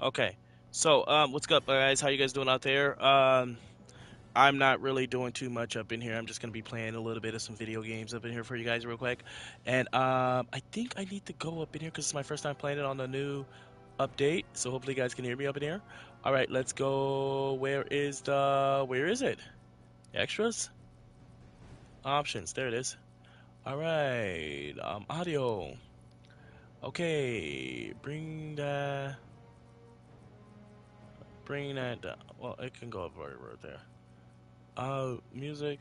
Okay. So, what's up, guys? How you guys doing out there? I'm not really doing too much up in here. I'm just gonna be playing a little bit of some video games up in here for you guys real quick. And I think I need to go up in here because it's my first time playing it on the new update. So hopefully you guys can hear me up in here. All right, let's go. Where is it? Extras? Options. There it is. All right. Audio. Okay. Bring that down. Well, it can go up right there. Music.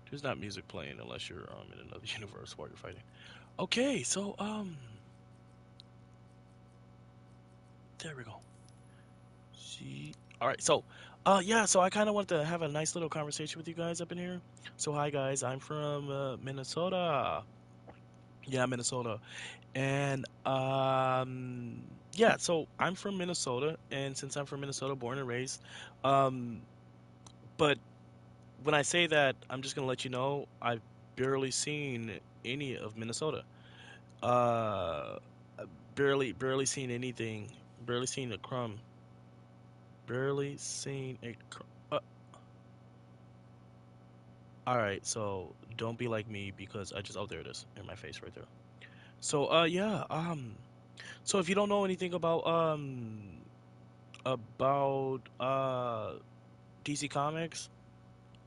There's not music playing unless you're in another universe while you're fighting. Okay, so there we go. See, all right, so yeah, so I kind of want to have a nice little conversation with you guys up in here. So hi guys, I'm from Minnesota. Yeah, Minnesota, and yeah, so I'm from Minnesota, and since I'm from Minnesota, born and raised, um, but when I say that, I'm just gonna let you know I've barely seen any of Minnesota. Uh, barely seen anything. Barely seen a crumb. Barely seen a crumb. All right, so don't be like me because I just oh there it is in my face right there. So yeah so if you don't know anything about DC Comics,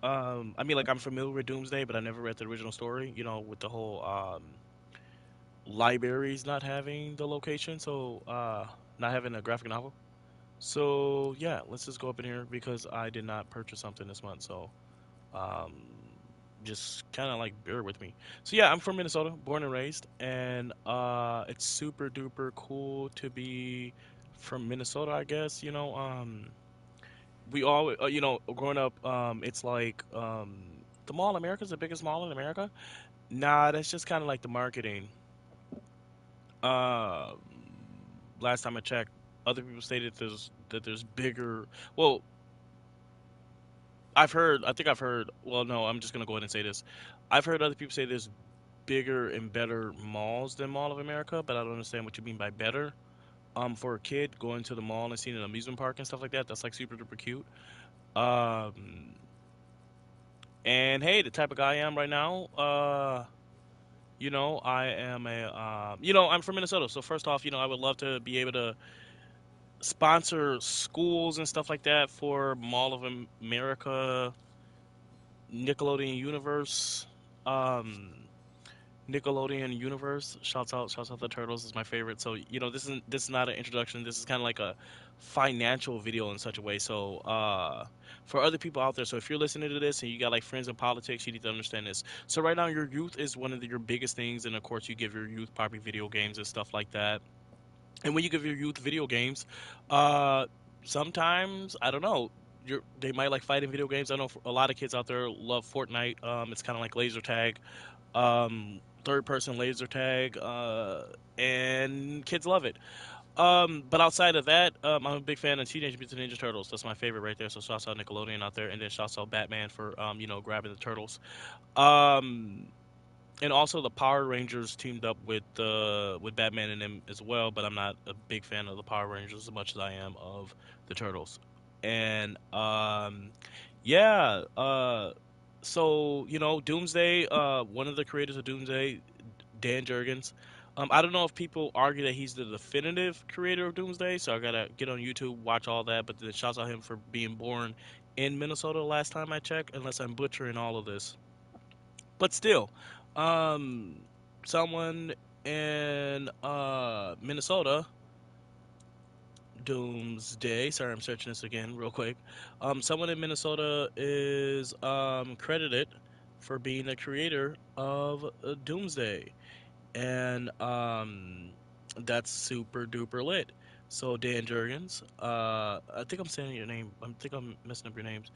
I mean like I'm familiar with Doomsday, but I never read the original story. You know, with the whole libraries not having the location, so not having a graphic novel. So yeah, let's just go up in here because I did not purchase something this month. So um, just kind of like bear with me. So yeah, I'm from Minnesota, born and raised, and it's super duper cool to be from Minnesota. I guess we all growing up, it's like the Mall in America is the biggest mall in America. Nah, that's just kind of like the marketing. Uh, Last time I checked, other people stated there's bigger. Well, I think I've heard, well, no, I'm just going to go ahead and say this. I've heard other people say there's bigger and better malls than Mall of America, but I don't understand what you mean by better. For a kid going to the mall and seeing an amusement park and stuff like that, that's like super duper cute. Um, and hey, the type of guy I am right now, I am I'm from Minnesota. So first off, I would love to be able to sponsor schools and stuff like that for Mall of America, Nickelodeon Universe. Um, Nickelodeon Universe. Shouts out the Turtles is my favorite. So this is not an introduction. This is kind of like a financial video in such a way. So for other people out there, so if you're listening to this and you got like friends in politics, you need to understand this. So right now, your youth is one of your biggest things, and of course, you give your youth probably video games and stuff like that. And when you give your youth video games, uh, sometimes I don't know. They might like fighting video games. I know a lot of kids out there love Fortnite. It's kind of like laser tag, third person laser tag, and kids love it. But outside of that, I'm a big fan of Teenage Mutant Ninja Turtles. That's my favorite right there. So shouts out Nickelodeon out there, and then shouts out Batman for grabbing the turtles. Um, and also the Power Rangers teamed up with Batman and them as well. But I'm not a big fan of the Power Rangers as much as I am of the Turtles. And yeah, so Doomsday. One of the creators of Doomsday, Dan Jurgens. I don't know if people argue that he's the definitive creator of Doomsday, so I gotta get on YouTube, watch all that. But then shouts out him for being born in Minnesota last time I checked, unless I'm butchering all of this. But still, um, someone in Minnesota, Doomsday. Sorry, I'm searching this again real quick. Someone in Minnesota is credited for being the creator of Doomsday, and that's super duper lit. So Dan Jurgens, I think I'm saying your name. I think I'm messing up your names.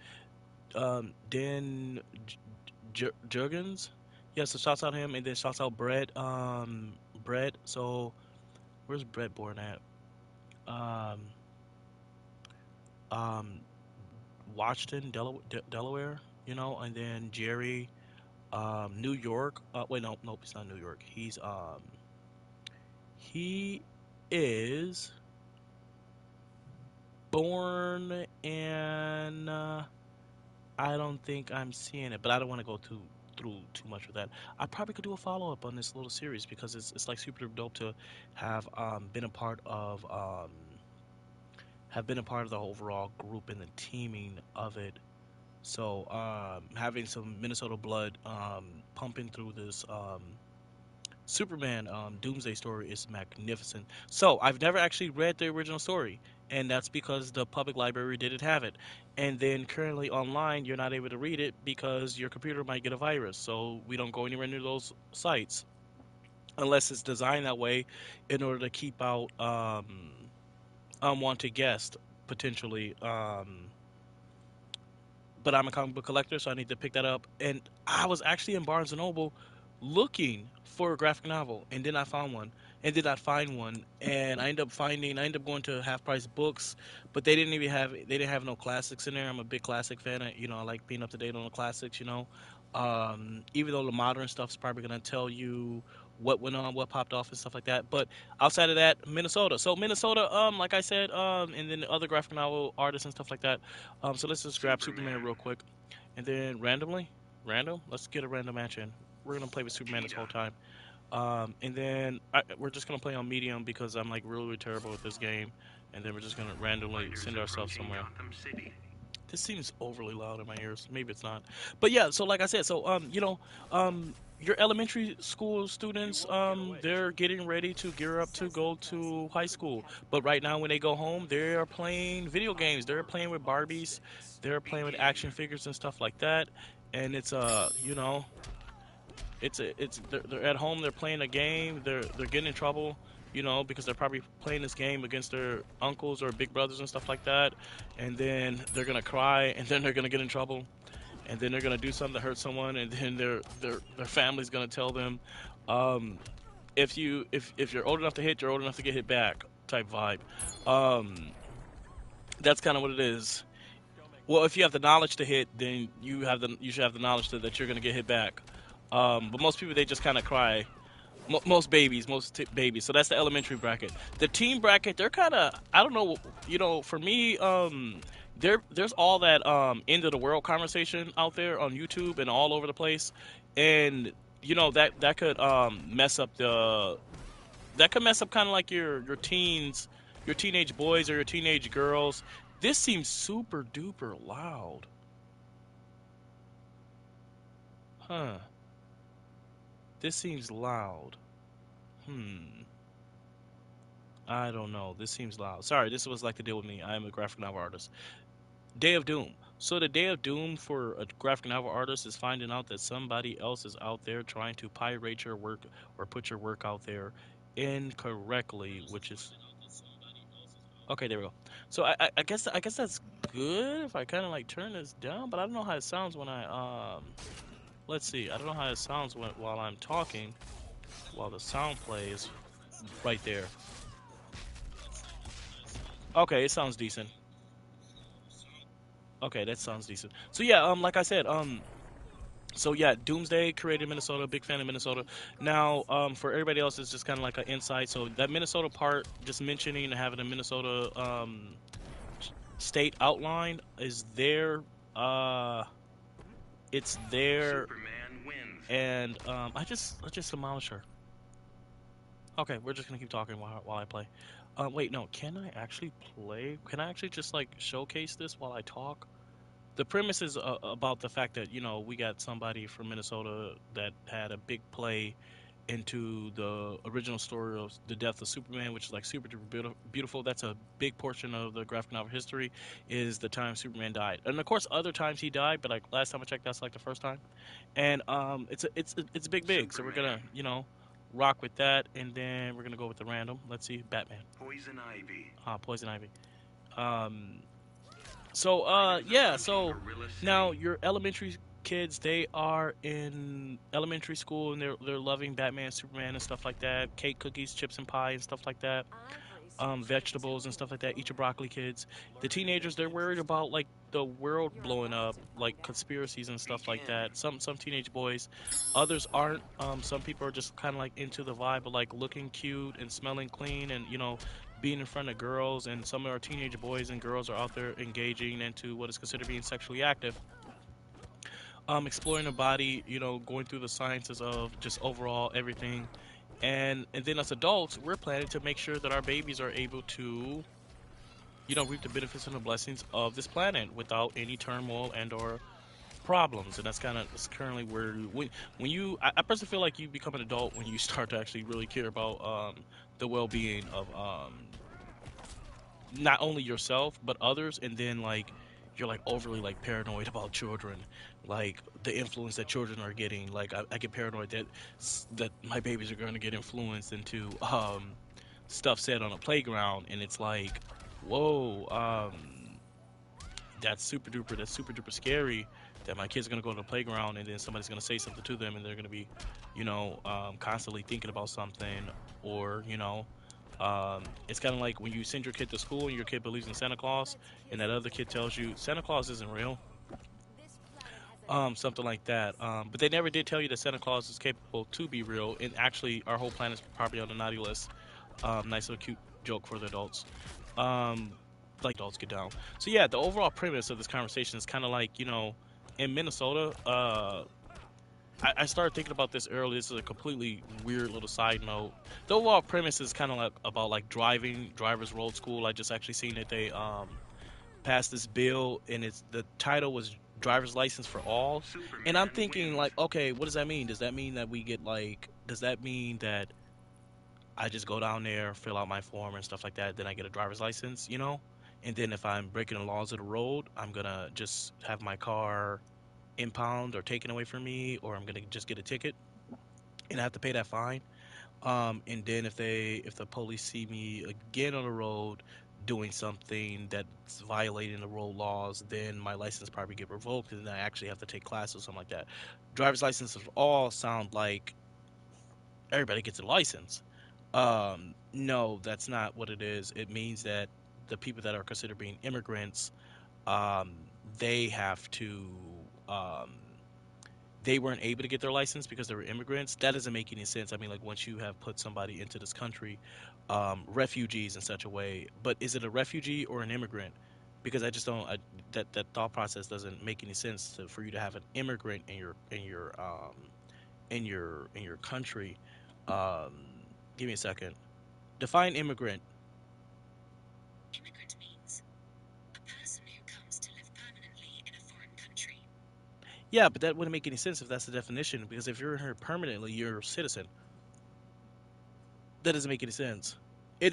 Dan Jurgens. Yeah, so shouts out him, and then shouts out Brett. Brett. So where's Brett born at? Um, um, Washington, Delaware. And then Jerry, New York. Wait, no, nope, it's not New York. He's He is born in. I don't think I'm seeing it, but I don't want to go through too much with that. I probably could do a follow up on this little series because it's like super dope to have been a part of have been a part of the overall group and the teaming of it. So having some Minnesota blood pumping through this Superman Doomsday story is magnificent. So I've never actually read the original story, and that's because the public library didn't have it. And then currently online, you're not able to read it because your computer might get a virus. So we don't go anywhere near those sites unless it's designed that way in order to keep out unwanted guests potentially. But I'm a comic book collector, so I need to pick that up. And I was actually in Barnes and Noble looking for a graphic novel, and then I found one, and did not find one. And I ended up going to Half Price Books, but they didn't have no classics in there. I'm a big classic fan. I like being up to date on the classics. Even though the modern stuff's probably gonna tell you what went on, what popped off, and stuff like that. But outside of that, Minnesota. So Minnesota, like I said, and then the other graphic novel artists and stuff like that. So let's just grab Superman real quick, and then random. Let's get a random match in. We're gonna play with Superman this whole time. And then we're just gonna play on medium because I'm like really, really terrible with this game. And then we're just gonna randomly send ourselves somewhere. This seems overly loud in my ears. Maybe it's not. But yeah, so like I said, so your elementary school students, they're getting ready to gear up to go to high school. But right now, when they go home, they are playing video games. They're playing with Barbies. They're playing with action figures and stuff like that. And it's they're at home, they're playing a game, they're getting in trouble, because they're probably playing this game against their uncles or big brothers and stuff like that. And then they're gonna cry, and then they're gonna get in trouble, and then they're gonna do something to hurt someone, and then their family's gonna tell them, um, if you're old enough to hit, you're old enough to get hit back type vibe. Um, that's kind of what it is. Well, if you have the knowledge to hit, then you should have the knowledge that you're gonna get hit back. But most people, they just kind of cry. Most babies. So that's the elementary bracket. The teen bracket, they're kind of, I don't know. For me, there's all that end of the world conversation out there on YouTube and all over the place, and that could mess up kind of like your teens, your teenage boys or your teenage girls. This seems super duper loud, huh? This seems loud. Hmm. I don't know. This seems loud. Sorry, this was like the deal with me. I am a graphic novel artist. Day of Doom. So the day of doom for a graphic novel artist is finding out that somebody else is out there trying to pirate your work or put your work out there incorrectly, which is okay. There we go. So I guess that's good if I kind of like turn this down, but I don't know how it sounds when let's see. I don't know how it sounds while I'm talking, while the sound plays right there. Okay, it sounds decent. Okay, that sounds decent. So yeah, like I said, so yeah, Doomsday created Minnesota. Big fan of Minnesota. Now, for everybody else, it's just kind of like an insight. So that Minnesota part, just mentioning having a Minnesota state outline is there. It's there, and I just demolished her. Okay, we're just gonna keep talking while I play. Wait, no, can I actually play? Can I actually just like showcase this while I talk? The premise is about the fact that we got somebody from Minnesota that had a big play into the original story of the death of Superman, which is like super duper beautiful. That's a big portion of the graphic novel history, is the time Superman died, and of course other times he died, but like last time I checked, that's like the first time. And it's big. So we're gonna rock with that, and then we're gonna go with the random. Let's see, Batman. Poison Ivy. Poison Ivy. Um, so yeah, so now your elementary kids, they are in elementary school and they're loving Batman, Superman and stuff like that. Cake, cookies, chips and pie and stuff like that. vegetables and stuff like that. Eat your broccoli, kids. The teenagers, they're worried about like the world blowing up, like conspiracies and stuff like that. Some teenage boys, others aren't. Some people are just kind of like into the vibe of like looking cute and smelling clean, and being in front of girls. And some of our teenage boys and girls are out there engaging into what is considered being sexually active. Exploring the body, going through the sciences of just overall everything. And then as adults, we're planning to make sure that our babies are able to, reap the benefits and the blessings of this planet without any turmoil and or problems. And that's currently where I personally feel like you become an adult when you start to actually really care about the well-being of not only yourself but others. And then like you're like overly like paranoid about children, like the influence that children are getting. Like I get paranoid that that my babies are going to get influenced into stuff said on a playground. And it's like, whoa, that's super duper scary, that my kids are going to go to the playground and then somebody's going to say something to them and they're going to be constantly thinking about something. Or it's kind of like when you send your kid to school and your kid believes in Santa Claus, and that other kid tells you Santa Claus isn't real, something like that. But they never did tell you that Santa Claus is capable to be real, and actually our whole planet's probably on the naughty list. Nice little cute joke for the adults. Um, like adults get down. So yeah, the overall premise of this conversation is kind of like, in Minnesota. I started thinking about this earlier. This is a completely weird little side note. The overall premise is kind of like about like driver's road school. I just actually seen that they passed this bill, and the title was driver's license for all. And I'm thinking like, okay, what does that mean? Does that mean that we get like? Does that mean that I just go down there, fill out my form and stuff like that, then I get a driver's license, And then if I'm breaking the laws of the road, I'm gonna just have my car impound or taken away from me, or I'm gonna just get a ticket and I have to pay that fine. And then if the police see me again on the road doing something that's violating the road laws, then my license probably get revoked, and then I actually have to take classes or something like that. Driver's licenses all sound like everybody gets a license. No, that's not what it is. It means that the people that are considered being immigrants, um, they have to, um, they weren't able to get their license because they were immigrants. That doesn't make any sense. I mean, like once you have put somebody into this country, refugees in such a way, but is it a refugee or an immigrant? Because I just don't. That thought process doesn't make any sense for you to have an immigrant in your country. Um, Give me a second. Define immigrant. Immigrant means a person who comes to live permanently in a foreign country. Yeah, but that wouldn't make any sense if that's the definition. Because if you're here permanently, you're a citizen. That doesn't make any sense. It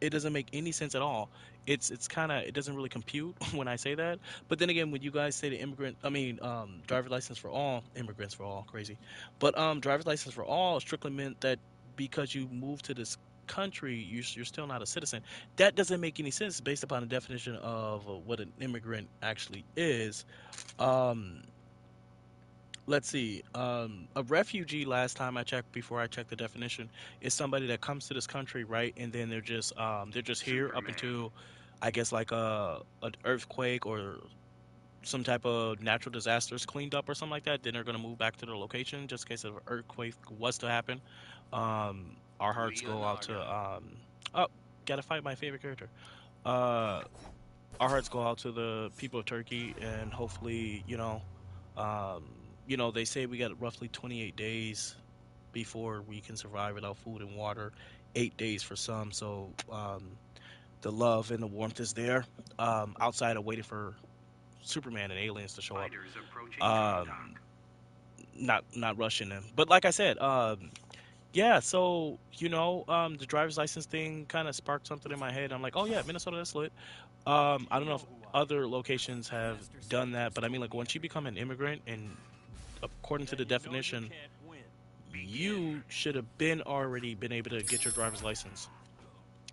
doesn't make any sense at all. It's kind of, it doesn't really compute when I say that. But then again, when you guys say the immigrant, I mean, driver's license for all, immigrants for all, crazy. But driver's license for all strictly meant that because you moved to this country, you're still not a citizen. That doesn't make any sense based upon the definition of what an immigrant actually is. Um, let's see. A refugee, last time I checked, before I checked the definition, is somebody that comes to this country, right? And then they're just here up until, I guess, like a an earthquake or some type of natural disasters cleaned up or something like that. Then they're gonna move back to their location just in case of an earthquake was to happen. Our hearts go out to oh, gotta fight my favorite character. Uh, our hearts go out to the people of Turkey, and hopefully, um, they say we got roughly 28 days before we can survive without food and water. 8 days for some, so the love and the warmth is there. Outside of waiting for Superman and aliens to show up. Not rushing them, but like I said, yeah. So the driver's license thing kind of sparked something in my head. I'm like, oh yeah, Minnesota, that's lit. I don't know if other locations have done that, but I mean, like once you become an immigrant, and according to the definition, you should have been already been able to get your driver's license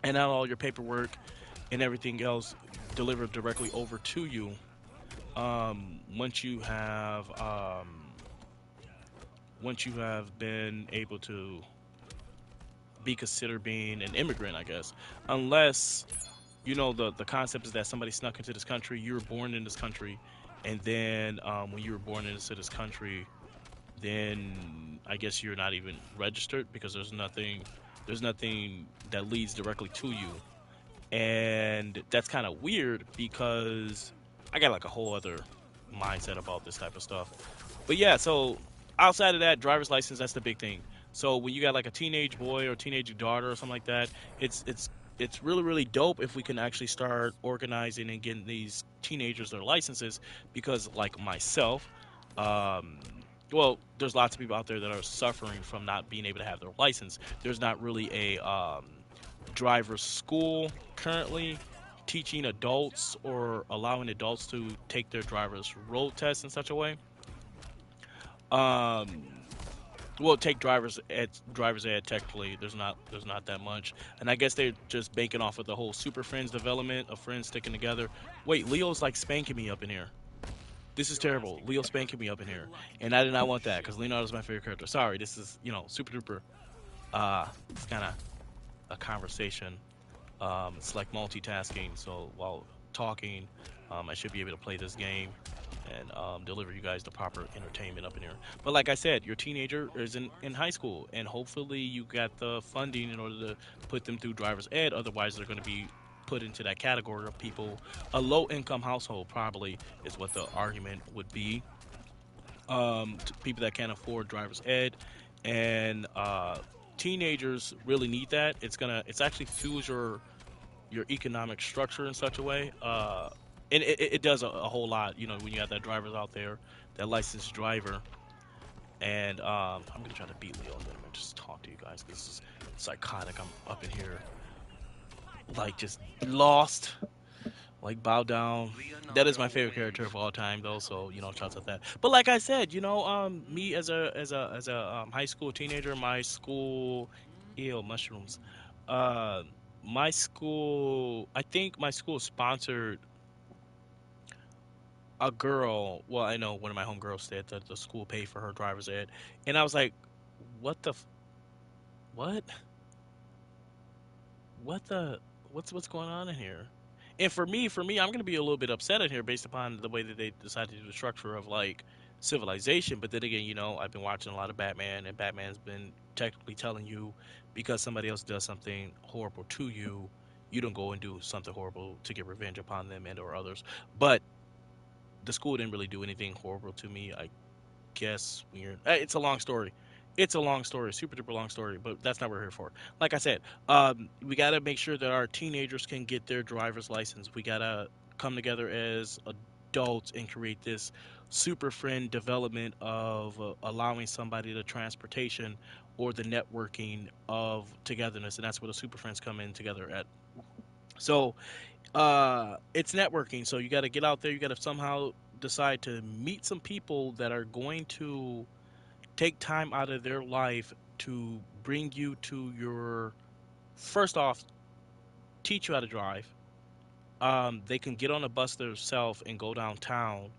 and have all your paperwork and everything else delivered directly over to you. Once you have been able to be considered being an immigrant, I guess, unless the concept is that somebody snuck into this country. You were born in this country, and then when you were born into this country, then I guess you're not even registered because there's nothing that leads directly to you, and that's kind of weird because I got like a whole other mindset about this type of stuff. But yeah, so outside of that, driver's license, that's the big thing. So when you got like a teenage boy or teenage daughter or something like that, it's really really dope if we can actually start organizing and getting these teenagers their licenses because like myself, um well, there's lots of people out there that are suffering from not being able to have their license. There's not really a driver's school currently teaching adults or allowing adults to take their driver's road test in such a way. Um, well, take driver's ed technically. There's not that much, and I guess they're just banking off of the whole super friends development of friends sticking together. Wait, Leo's like spanking me up in here. This is terrible. Leo's spanking me up in here, and I did not want that because Leonardo's my favorite character. Sorry, this is super duper. It's kind of a conversation. It's like multitasking. So while talking, I should be able to play this game and deliver you guys the proper entertainment up in here. But like I said, your teenager is in high school, and hopefully you got the funding in order to put them through driver's ed. Otherwise, they're going to be put into that category of people. A low income household probably is what the argument would be. To people that can't afford driver's ed, and teenagers really need that. It's actually fuels your economic structure in such a way. And it does a whole lot, when you have that drivers out there, that licensed driver. And I'm gonna try to beat Leo and then I'm gonna just talk to you guys. This is psychotic. I'm up in here, like just lost, like bow down. That is my favorite character of all time, though. So shouts at that. But like I said, me as a high school teenager, my school, ew, mushrooms. Uh, my school, I think my school sponsored a girl. Well, I know one of my homegirls said that the school paid for her driver's ed, and I was like, "What the what? What the what's going on in here?" And for me, I'm gonna be a little bit upset in here based upon the way that they decided to do the structure of like civilization. But then again, I've been watching a lot of Batman, and Batman's been technically telling you because somebody else does something horrible to you, you don't go and do something horrible to get revenge upon them and or others. But the school didn't really do anything horrible to me. I guess weird. It's a long story. It's a long story, super duper long story, but that's not what we're here for. Like I said, we got to make sure that our teenagers can get their driver's license. We got to come together as adults and create this super friend development of allowing somebody the transportation or the networking of togetherness, and that's where the super friends come in together at. So it's networking. So you got to get out there. You got to somehow decide to meet some people that are going to take time out of their life to bring you to your first off, teach you how to drive. They can get on a bus themselves and go downtown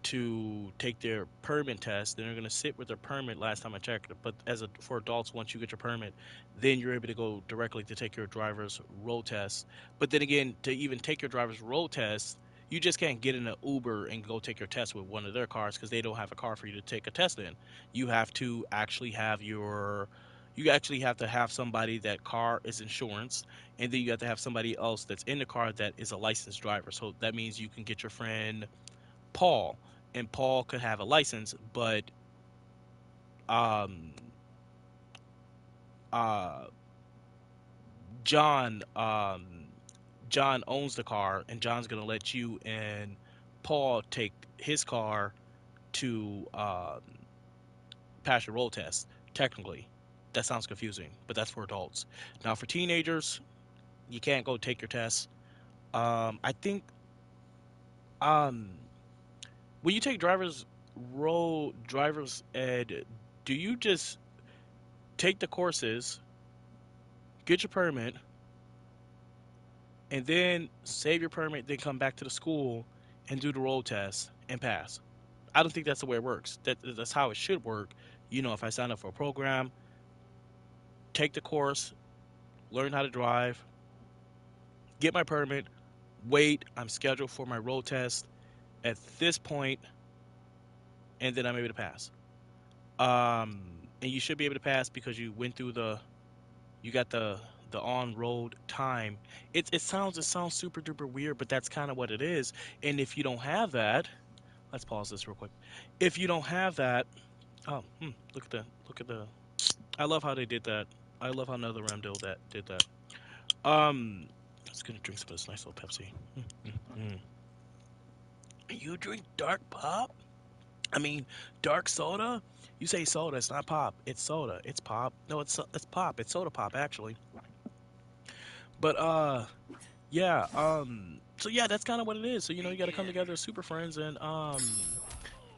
to take their permit test. Then they're going to sit with their permit. Last time I checked, but for adults, once you get your permit, then you're able to go directly to take your driver's road test. But then again, to even take your driver's road test, you just can't get in an Uber and go take your test with one of their cars because they don't have a car for you to take a test in. You have to actually have your you actually have to have somebody that car is insurance, and then you have to have somebody else that's in the car that is a licensed driver. So that means you can get your friend Paul, and Paul could have a license, but um, uh, John John owns the car, and John's gonna let you and Paul take his car to pass your road test. Technically, that sounds confusing, but that's for adults. Now, for teenagers, you can't go take your test. I think um, when you take driver's ed, do you just take the courses, get your permit, and then save your permit, then come back to the school and do the road test and pass? I don't think that's the way it works. That's how it should work. If I sign up for a program, take the course, learn how to drive, get my permit, wait. I'm scheduled for my road test at this point, and then I'm able to pass. And you should be able to pass because you went through you got the on road time. It sounds super duper weird, but that's kind of what it is. And if you don't have that, let's pause this real quick. If you don't have that, oh, look at the. I love how they did that. I love how another did that. Um, I was gonna drink some of this nice little Pepsi. Mm. You drink dark pop? I mean, dark soda? You say soda, it's not pop. It's soda. It's pop. No, it's pop. It's soda pop actually. But yeah, so yeah, that's kind of what it is. So you got to come together as super friends and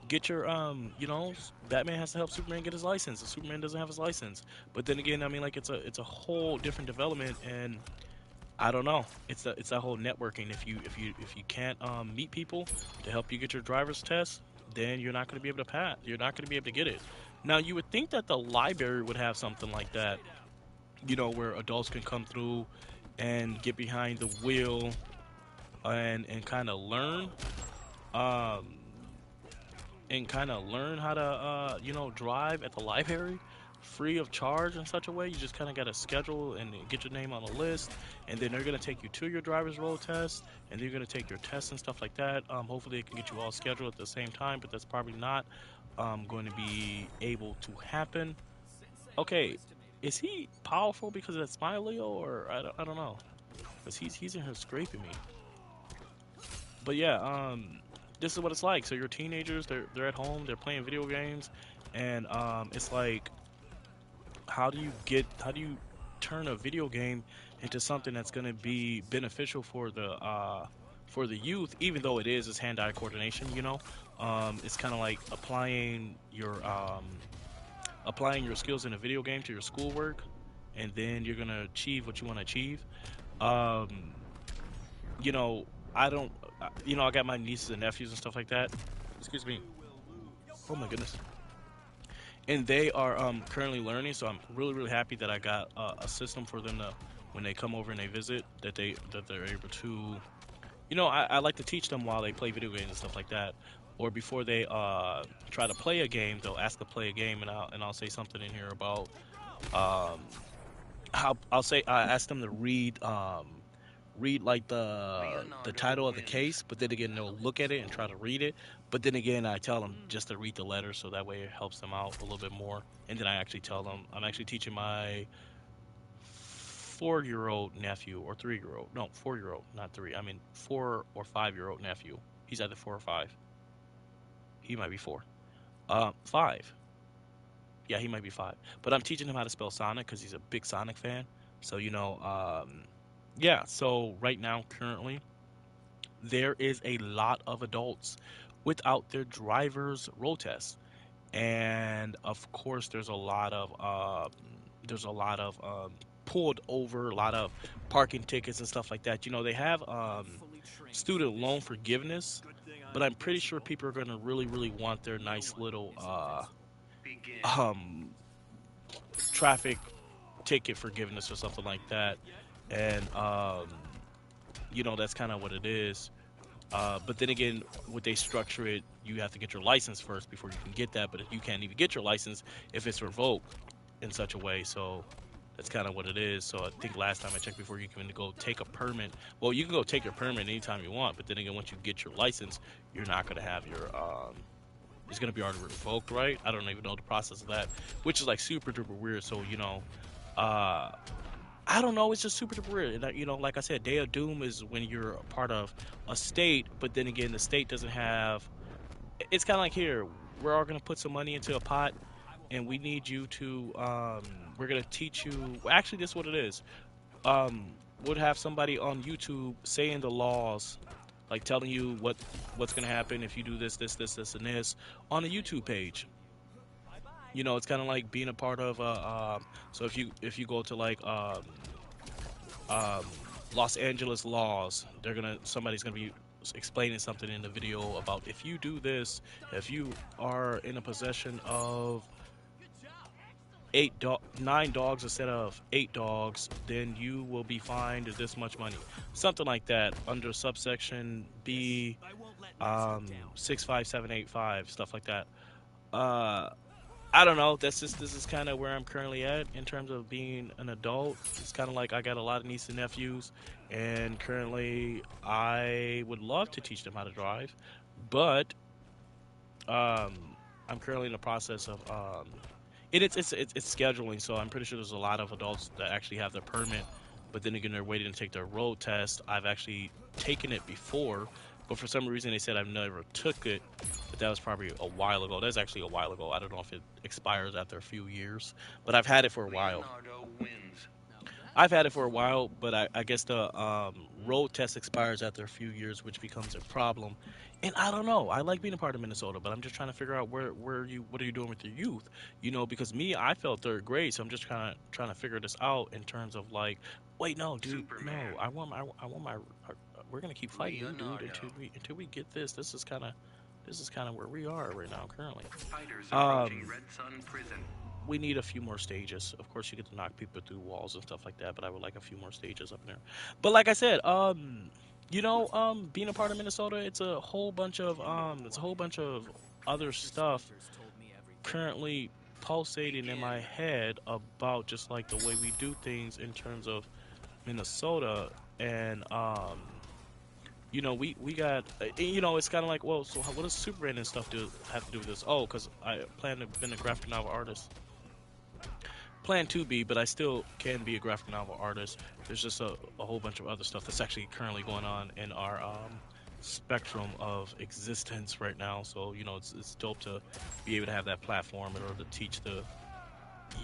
get your Batman has to help Superman get his license. And Superman doesn't have his license. But then again, I mean like it's a whole different development and I don't know. It's that whole networking. If you can't meet people to help you get your driver's test, then you're not going to be able to pass. You're not going to be able to get it. Now you would think that the library would have something like that, where adults can come through and get behind the wheel and um kind of learn how to drive at the library free of charge in such a way. You just kind of got to schedule and get your name on a list, and then they're going to take you to your driver's road test, and you're going to take your tests and stuff like that. Hopefully they can get you all scheduled at the same time, but that's probably not going to be able to happen. Okay, is he powerful because of that smiley, or I don't know, because he's in here scraping me. But yeah, this is what it's like. So your teenagers, they're at home, they're playing video games, and it's like, how do you turn a video game into something that's going to be beneficial for the youth, even though it's hand-eye coordination. It's kind of like applying your skills in a video game to your schoolwork, and then you're gonna achieve what you want to achieve. Um, you know, I don't, I got my nieces and nephews and stuff like that. Excuse me. Oh my goodness. And they are currently learning, so I'm really really happy that I got a system for them to when they come over and they visit that they're able to. I like to teach them while they play video games and stuff like that. Or before they try to play a game, they'll ask to play a game, and I'll say something in here about um, how I'll say I ask them to read like the title of the case, but then again they'll look at it and try to read it. But then again, I tell them just to read the letter, so that way it helps them out a little bit more. And then I actually tell them I'm actually teaching my 4-year old nephew or 3-year old, no 4-year old, not three. I mean 4 or 5-year old nephew. He's either 4 or 5. He might be 4. 5. Yeah, he might be 5. But I'm teaching him how to spell Sonic because he's a big Sonic fan. So yeah. So right now, currently, there is a lot of adults without their driver's road test, and of course, there's a lot of pulled over, a lot of parking tickets and stuff like that. They have student loan forgiveness, but I'm pretty sure people are going to really, really want their nice little um, traffic ticket forgiveness or something like that. And that's kind of what it is. But then again, what they structure it, you have to get your license first before you can get that. But if you can't even get your license if it's revoked in such a way, so that's kind of what it is. So I think last time I checked, before you can go take a permit, well, you can go take your permit anytime you want. But then again, once you get your license, you're not going to have your it's going to be already revoked, right? I don't even know the process of that, which is like super duper weird. So uh, I don't know. It's just super duper weird. And, like I said, Day of Doom is when you're a part of a state, but then again, the state doesn't have. It's kind of like here. We're all gonna put some money into a pot, and we need you to. We're gonna teach you. Well, actually, this is what it is. Um, would have somebody on YouTube saying the laws, like telling you what's gonna happen if you do this, and this on a YouTube page. It's kind of like being a part of a. So if you go to like um, Los Angeles laws. Somebody's gonna be explaining something in the video about if you do this, if you are in a possession of nine dogs instead of eight dogs, then you will be fined this much money. Something like that under subsection B, 65785, stuff like that. Uh, I don't know. That's just this is kind of where I'm currently at in terms of being an adult. It's kind of like I got a lot of nieces and nephews, and currently I would love to teach them how to drive, but I'm currently in the process of it's scheduling. So I'm pretty sure there's a lot of adults that actually have their permit, but then again they're waiting to take their road test. I've actually taken it before, but for some reason they said I've never took it. But that was probably a while ago. That's actually a while ago. I don't know if it expires after a few years, but I've had it for a while. Leonardo wins. I've had it for a while, but I guess the road test expires after a few years, which becomes a problem. And I don't know. I like being a part of Minnesota, but I'm just trying to figure out where you what are you doing with your youth? Because me, I felt third grade, so I'm just kind of trying to figure this out in terms of like, wait, no, dude, no, Superman. I want my. We're gonna keep fighting you, dude, Leonardo. until we get this. This is kind of where we are right now currently. Fighters approaching Um, Red Sun Prison. we need a few more stages. Of course, you get to knock people through walls and stuff like that, but I would like a few more stages up in there. But like I said, being a part of Minnesota, it's a whole bunch of other stuff currently pulsating in my Begin. head about just like the way we do things in terms of Minnesota, and we got it's kind of like, well, so what does Superman and stuff do have to do with this? Oh, because I plan to be a graphic novel artist, plan to be, but I still can be a graphic novel artist. There's just a whole bunch of other stuff that's actually currently going on in our spectrum of existence right now. So it's dope to be able to have that platform in order to teach the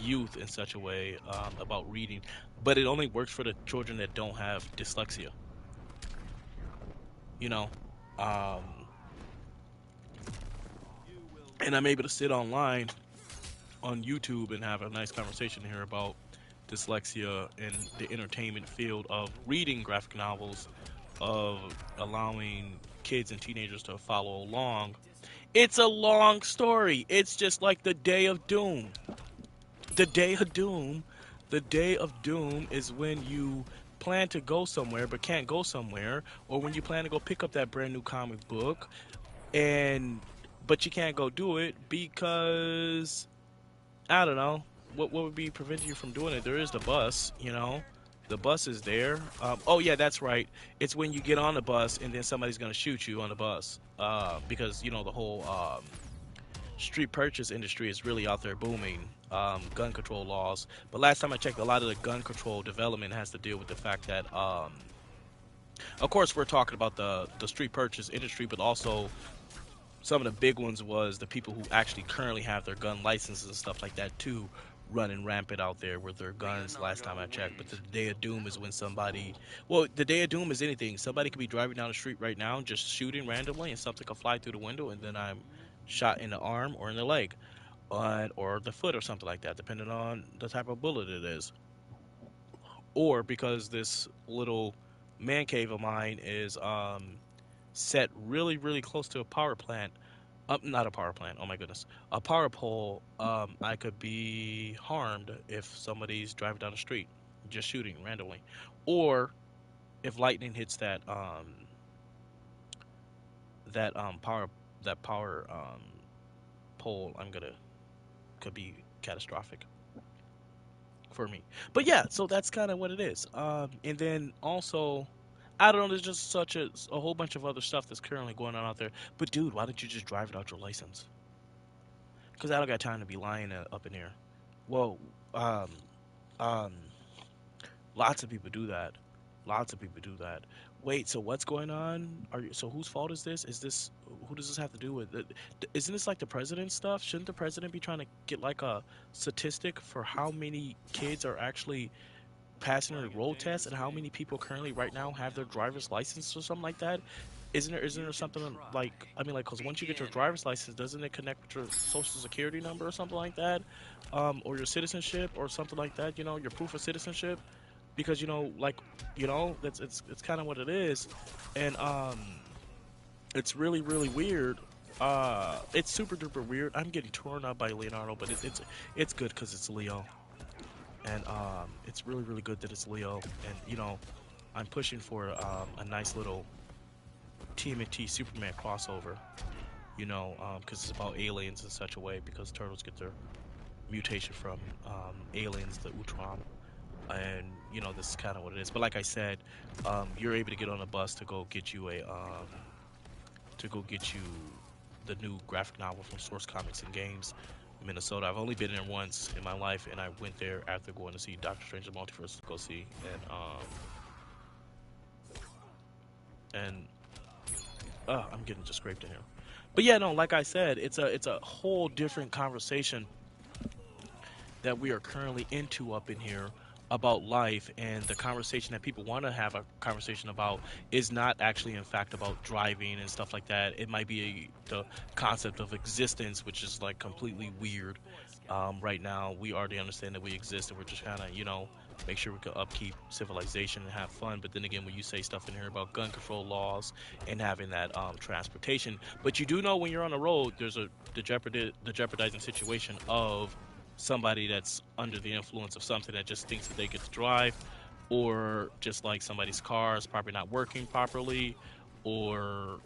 youth in such a way about reading. But it only works for the children that don't have dyslexia. You know, um, and I'm able to sit online on YouTube and have a nice conversation here about dyslexia and the entertainment field of reading graphic novels, of allowing kids and teenagers to follow along. It's a long story. It's just like the Day of Doom. The Day of Doom, the Day of Doom is when you plan to go somewhere but can't go somewhere, or when you plan to go pick up that brand new comic book and but you can't go do it because I don't know. What would be preventing you from doing it? There is the bus. The bus is there. Oh yeah, that's right. It's when you get on the bus and then somebody's gonna shoot you on the bus. Because the whole street purchase industry is really out there booming. Gun control laws. But last time I checked, a lot of the gun control development has to deal with the fact that, of course, we're talking about the street purchase industry, but also some of the big ones was the people who actually currently have their gun licenses and stuff like that too, running rampant out there with their guns last time Leonardo I checked. But the wins. day of doom is when somebody, well, the day of doom is anything. Somebody could be driving down the street right now just shooting randomly and something could fly through the window and then I'm shot in the arm or in the leg, or the foot or something like that, depending on the type of bullet it is. Or because this little man cave of mine is set really, really close to a power plant. Not a power plant. Oh my goodness, a power pole. I could be harmed if somebody's driving down the street, just shooting randomly, or if lightning hits that power pole. I'm gonna could be catastrophic for me. But yeah, so that's kind of what it is. And then also, I don't know. There's just such a whole bunch of other stuff that's currently going on out there. But dude, why don't you just drive without your license? Because I don't got time to be lying up in here. Well, um, um, lots of people do that. Lots of people do that. Wait, so what's going on? So whose fault is this? Is this who does this have to do with? Isn't this like the president stuff? Shouldn't the president be trying to get like a statistic for how many kids are actually passing their road test and how many people currently right now have their driver's license or something like that? Isn't there something like, I mean, like, because once you get your Begin. driver's license, doesn't it connect with your social security number or something like that, or your citizenship or something like that? Your proof of citizenship, because like that's it's kind of what it is, and it's really really weird It's super duper weird. I'm getting torn up by Leonardo, but it's good because it's Leo, and it's really really good that it's Leo, and I'm pushing for a nice little TMNT Superman crossover. Because it's about aliens in such a way because turtles get their mutation from aliens, the Utrom, and this is kind of what it is. But like I said, you're able to get on a bus to go get you the new graphic novel from Source Comics and Games, Minnesota. I've only been there once in my life, and I went there after going to see Doctor Strange: The Multiverse to go see, and I'm getting just scraped in here. But yeah, no, like I said, it's a whole different conversation that we are currently into up in here about life, and the conversation that people want to have a conversation about is not actually in fact about driving and stuff like that. It might be the concept of existence, which is like completely weird. Right now we already understand that we exist, and we're just kind of make sure we can upkeep civilization and have fun. But then again, when you say stuff in here about gun control laws and having that transportation, but you do know when you're on the road there's the jeopardizing situation of somebody that's under the influence of something that just thinks that they get to drive, or just like somebody's car is probably not working properly, or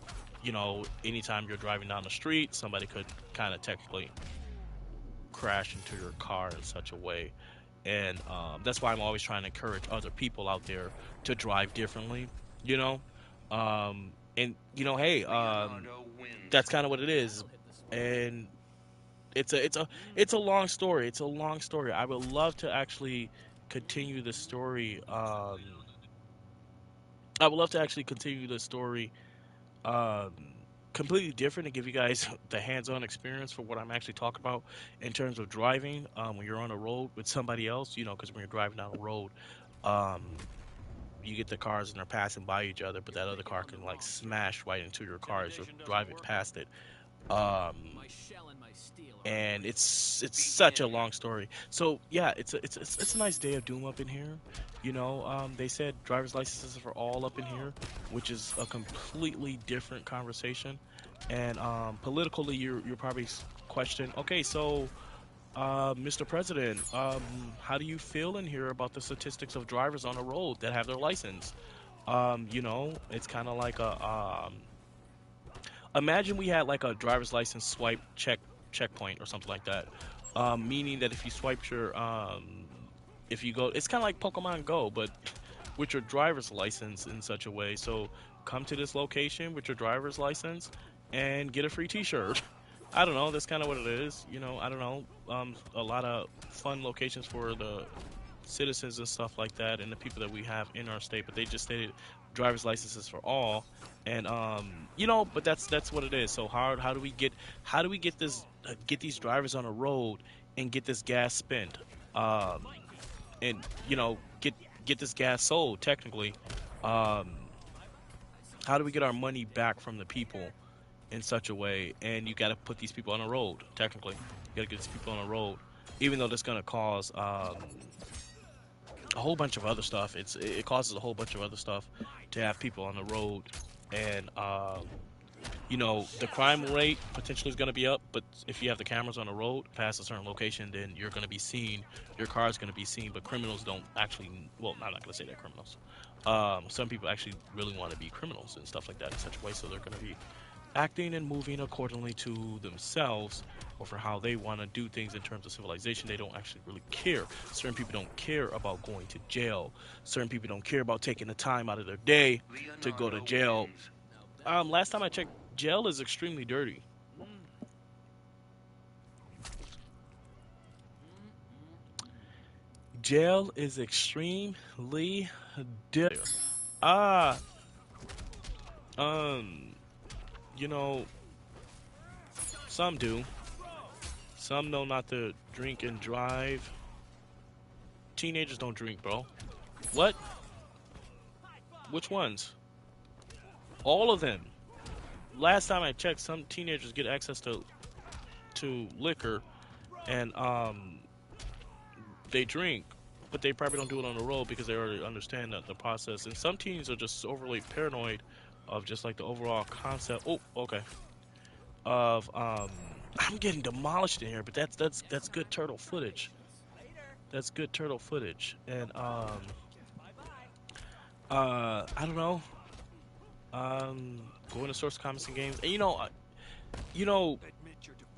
anytime you're driving down the street, somebody could kind of technically crash into your car in such a way. And that's why I'm always trying to encourage other people out there to drive differently, you know. And hey, that's kind of what it is. And it's a long story. It's a long story. I would love to actually continue the story. I would love to actually continue the story um, completely different and give you guys the hands-on experience for what I'm actually talking about in terms of driving when you're on a road with somebody else. Because when you're driving down a road, um, you get the cars and they're passing by each other, but that other car can like smash right into your car as you're driving past it. Um, and it's such a long story. So yeah, it's a nice day of doom up in here. They said driver's licenses for all up in here, which is a completely different conversation. And politically, you're probably question. Okay, so Mr. President, how do you feel in here about the statistics of drivers on the road that have their license? It's kind of like imagine we had like a driver's license swipe checkpoint or something like that. Meaning that if you swipe if you go, it's kind of like Pokemon Go, but with your driver's license in such a way. So come to this location with your driver's license and get a free T-shirt. I don't know. That's kind of what it is. I don't know. A lot of fun locations for the citizens and stuff like that, and the people that we have in our state. But they just stated driver's licenses for all, and but that's what it is. So how do we get get these drivers on a road and get this gas spent, and get this gas sold technically. Um, how do we get our money back from the people in such a way? And you got to put these people on a road. Technically, you got to get these people on a road, even though that's going to cause a whole bunch of other stuff. It causes a whole bunch of other stuff to have people on the road, and the crime rate potentially is going to be up. But if you have the cameras on the road past a certain location, then you're going to be seen. Your car is going to be seen. But criminals don't actually. Well, I'm not going to say they're criminals. Some people actually really want to be criminals and stuff like that in such a way, so they're going to be acting and moving accordingly to themselves or for how they want to do things in terms of civilization. They don't actually really care. Certain people don't care about going to jail. Certain people don't care about taking the time out of their day to go to jail. Last time I checked, jail is extremely dirty. Jail is extremely dirty. Ah, um, you know, some do. Some know not to drink and drive. Teenagers don't drink, bro. What? Which ones? All of them. Last time I checked, some teenagers get access to liquor, and they drink, but they probably don't do it on the road because they already understand that the process. And some teens are just overly paranoid of just like the overall concept. Oh, okay. of I'm getting demolished in here, but that's good turtle footage. That's good turtle footage. And I don't know. Going to source comments and games. And you know,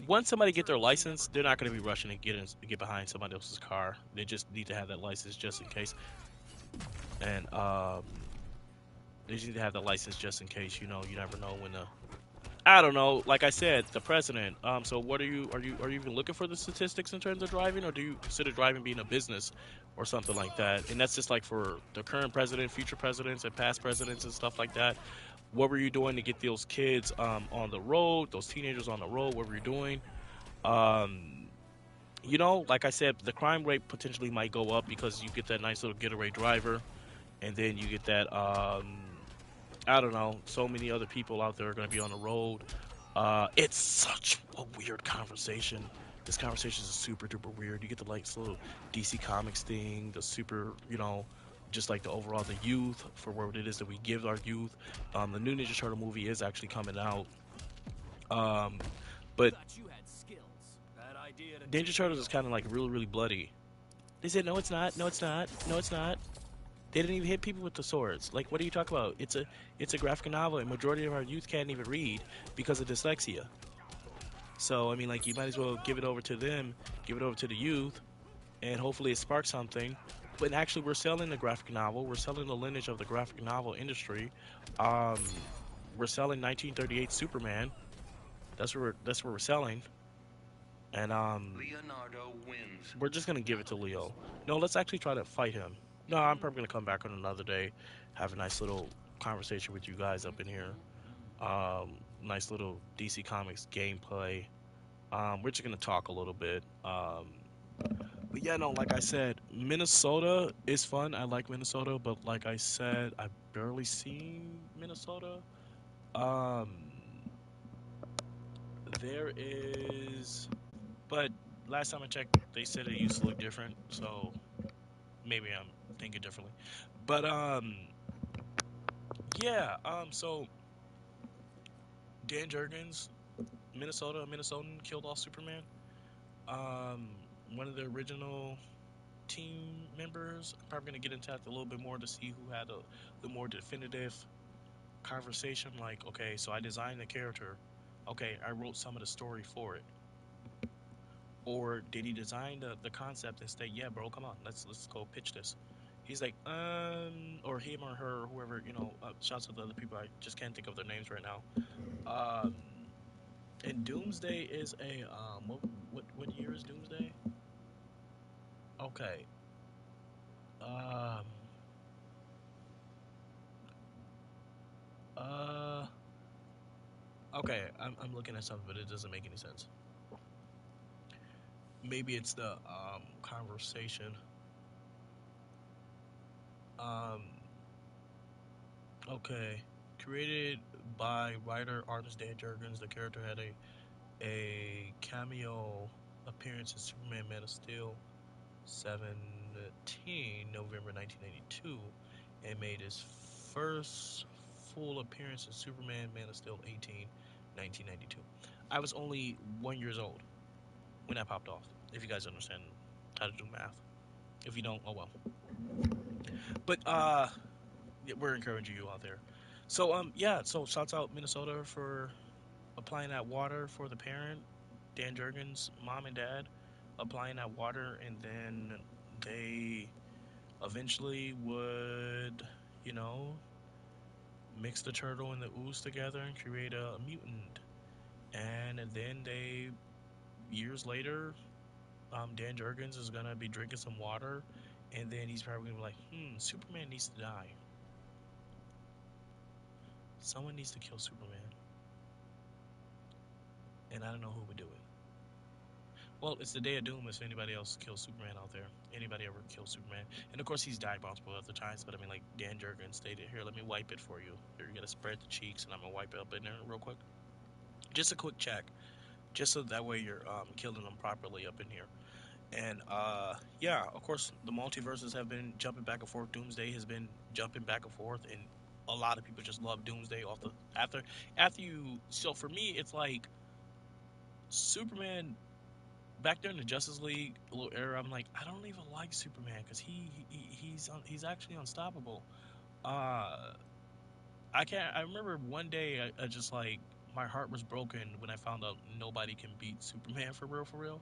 once somebody get their license, they're not going to be rushing to get behind somebody else's car. They just need to have that license just in case. And they just need to have the license just in case. You never know when the I don't know. Like I said, the president. So what are you even looking for the statistics in terms of driving, or do you consider driving being a business or something like that? And that's just like for the current president, future presidents, and past presidents and stuff like that. What were you doing to get those kids on the road, those teenagers on the road? What were you doing? Um, like I said, the crime rate potentially might go up because you get that nice little getaway driver, and then you get that I don't know, so many other people out there are going to be on the road. It's such a weird conversation. This conversation is super duper weird. You get the like little DC Comics thing, the super, just like the overall the youth for what it is that we give our youth. The new Ninja Turtle movie is actually coming out. Um, but Ninja Turtles is kind of like really really bloody. They said no, it's not. No, it's not. No, it's not. They didn't even hit people with the swords. Like, what are you talking about? It's a graphic novel, and majority of our youth can't even read because of dyslexia. So I mean, like, you might as well give it over to them, give it over to the youth, and hopefully it sparks something. But actually, we're selling the graphic novel. We're selling the lineage of the graphic novel industry. Um, we're selling 1938 Superman. That's what we're selling, and Leonardo wins. we're just gonna give it to Leo. No, let's actually try to fight him. No, I'm probably gonna come back on another day, have a nice little conversation with you guys up in here. Nice little DC Comics gameplay. We're just gonna talk a little bit. But yeah, no, like I said, Minnesota is fun. I like Minnesota, but like I said, I've barely seen Minnesota. Um, there is, but last time I checked, they said it used to look different. So maybe I'm thinking differently. But yeah. So Dan Jurgens, Minnesota, a Minnesotan, killed off Superman. Um, one of the original team members. I'm probably gonna get into that a little bit more to see who had the more definitive conversation. Like, okay, so I designed the character. Okay, I wrote some of the story for it. Or did he design the concept and say, yeah, bro, come on, let's go pitch this. He's like, or him or her, or whoever, shouts out to the other people. I just can't think of their names right now. Um, and Doomsday is a what year is Doomsday? Okay. Um. Uh. Okay. I'm looking at something, but it doesn't make any sense. Maybe it's the conversation. Um. Okay. Created by writer artist Dan Jurgens, the character had a cameo appearance in Superman Man of Steel 17 November 1982 and made his first full appearance in Superman Man of Steel 18 1992. I was only 1 year old when that popped off. If you guys understand how to do math. If you don't, oh well. But yeah, we're encouraging you out there. So yeah, so shouts out Minnesota for applying that water for the parent, Dan Jurgens' mom and dad, applying that water, and then they eventually would, you know, mix the turtle and the ooze together and create a mutant. And then years later, Dan Jurgens is gonna be drinking some water, and then he's probably gonna be like, Superman needs to die. Someone needs to kill Superman, and I don't know who would do it. Well, it's the day of doom if anybody else kills Superman out there. Anybody ever kills Superman. And of course, he's died multiple other times, but I mean, like, Dan Jurgens stated, here, let me wipe it for you. Here, you gotta spread the cheeks, and I'm gonna wipe it up in there real quick. Just a quick check. Just so that way you're killing them properly up in here. And yeah, of course, the multiverses have been jumping back and forth. Doomsday has been jumping back and forth, and a lot of people just love Doomsday off the after you. So for me, it's like Superman back during the Justice League little era, I'm like, I don't even like Superman because he's actually unstoppable. Uh, I can't. I remember one day I just like my heart was broken when I found out nobody can beat Superman for real.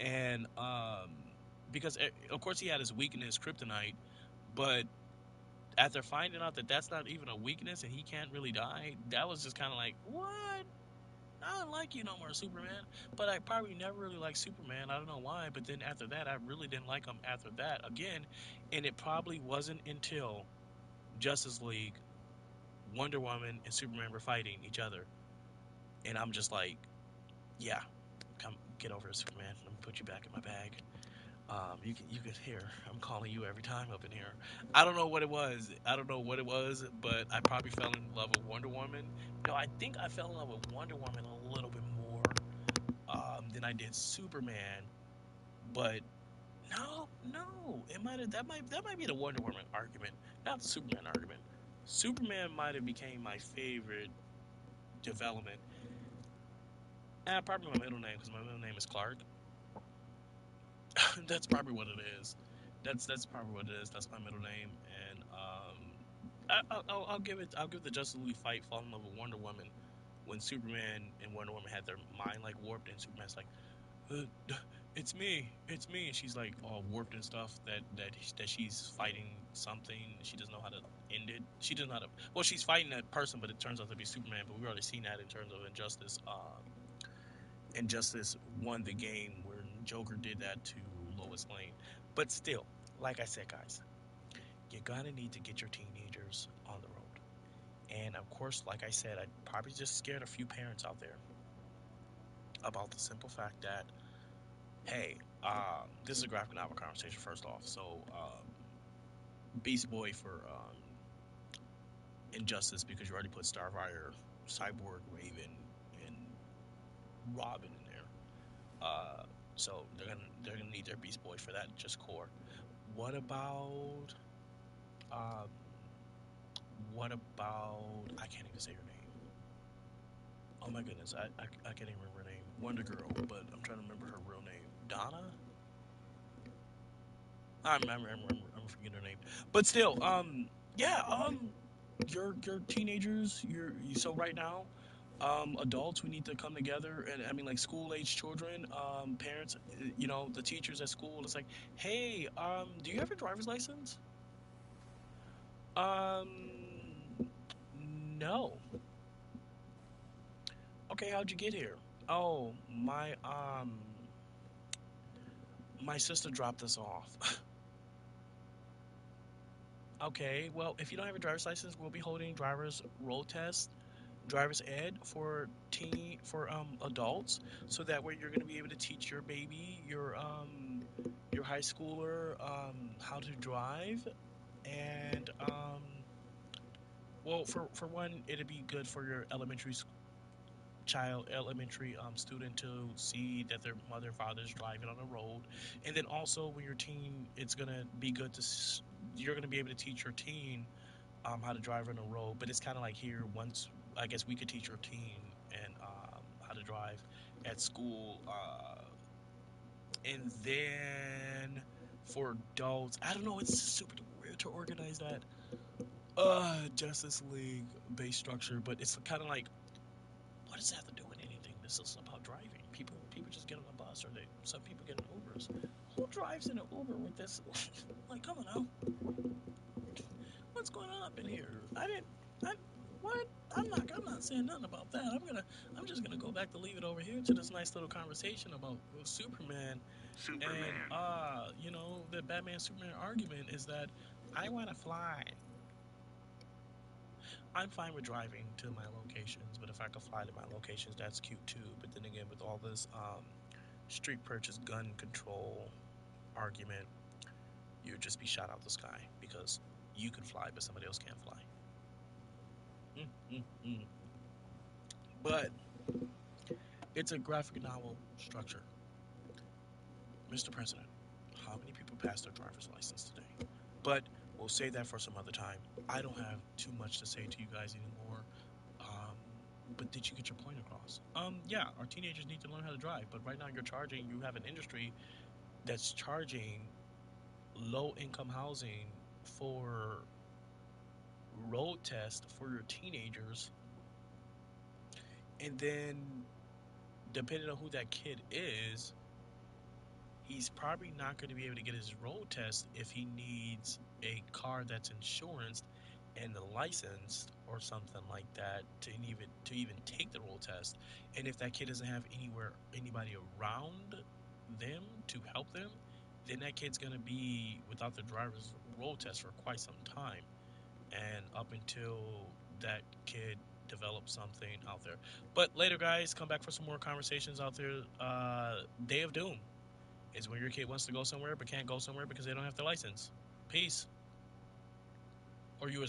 And because of course he had his weakness, kryptonite, but after finding out that that's not even a weakness and he can't really die, that was just kind of like, what? I don't like you no more, Superman. But I probably never really liked Superman. I don't know why. But then after that, I really didn't like him after that again. And it probably wasn't until Justice League, Wonder Woman, and Superman were fighting each other. And I'm just like, yeah, come get over it, Superman. Let me put you back in my bag. You can hear. I'm calling you every time up in here. I don't know what it was. I don't know what it was, but I probably fell in love with Wonder Woman. No, I think I fell in love with Wonder Woman a little bit more than I did Superman. But no, no, it might have that might be the Wonder Woman argument, not the Superman argument. Superman might have became my favorite development. Probably my middle name because my middle name is Clark. That's probably what it is. That's probably what it is. That's my middle name, and I'll give it. I'll give the Justice League fight fall in love with Wonder Woman when Superman and Wonder Woman had their mind like warped, and Superman's like, it's me," and she's like all warped and stuff that she's fighting something. She doesn't know how to end it. She doesn't know how to. Well, she's fighting that person, but it turns out to be Superman. But we've already seen that in terms of Injustice. Injustice won the game where Joker did that to Lois Lane. But still, like I said, guys, you're gonna need to get your teenagers on the road. And of course, like I said, I'd probably just scared a few parents out there about the simple fact that, hey, this is a graphic novel conversation first off. So, Beast Boy for Injustice because you already put Starfire, Cyborg, Raven, and Robin in there. Uh, so they're gonna need their Beast Boy for that, just core. What about um what about I can't even say her name. Oh my goodness, I can't even remember her name. Wonder Girl, but I'm trying to remember her real name. Donna? I'm forgetting her name. But still, yeah, your teenagers, so right now, adults, we need to come together, and I mean like school age children, parents, the teachers at school. It's like, hey, do you have your driver's license? No. Okay, how'd you get here? Oh, my sister dropped us off. Okay, well, if you don't have a driver's license, we'll be holding driver's road test, driver's ed for adults, so that way you're gonna be able to teach your baby, your high schooler, how to drive, and well, for one, it'd be good for your elementary student to see that their mother and father is driving on the road, and then also when you're teen, it's gonna be good you're gonna be able to teach your teen how to drive on the road. But it's kind of like here, once I guess we could teach your teen and how to drive at school, and then for adults, I don't know, it's super weird to organize that Justice League base structure, but it's kind of like, what does that have to do with anything? This is about driving. People just get on a bus, or some people get in Ubers. Who drives in an Uber with this? Like, come on now, what's going on up in here? I didn't. I what? I'm not saying nothing about that. I'm just gonna go back to leave it over here to this nice little conversation about Superman. And the Batman Superman argument is that I want to fly. I'm fine with driving to my locations, but if I could fly to my locations, that's cute too. But then again, with all this street purchase gun control argument, you'd just be shot out the sky because you can fly, but somebody else can't fly. Mm-mm-mm. But it's a graphic novel structure. Mr. President, how many people passed their driver's license today? But we'll save that for some other time. I don't have too much to say to you guys anymore. Um, but did you get your point across? Yeah, our teenagers need to learn how to drive, but right now you have an industry that's charging low income housing for road tests for your teenagers, and then depending on who that kid is, he's probably not going to be able to get his road test if he needs a car that's insured and licensed or something like that to even take the road test. And if that kid doesn't have anybody around them to help them, then that kid's going to be without the driver's road test for quite some time, and up until that kid develops something out there. But later, guys, come back for some more conversations out there. Day of Doom is when your kid wants to go somewhere but can't go somewhere because they don't have their license. Peace. Or you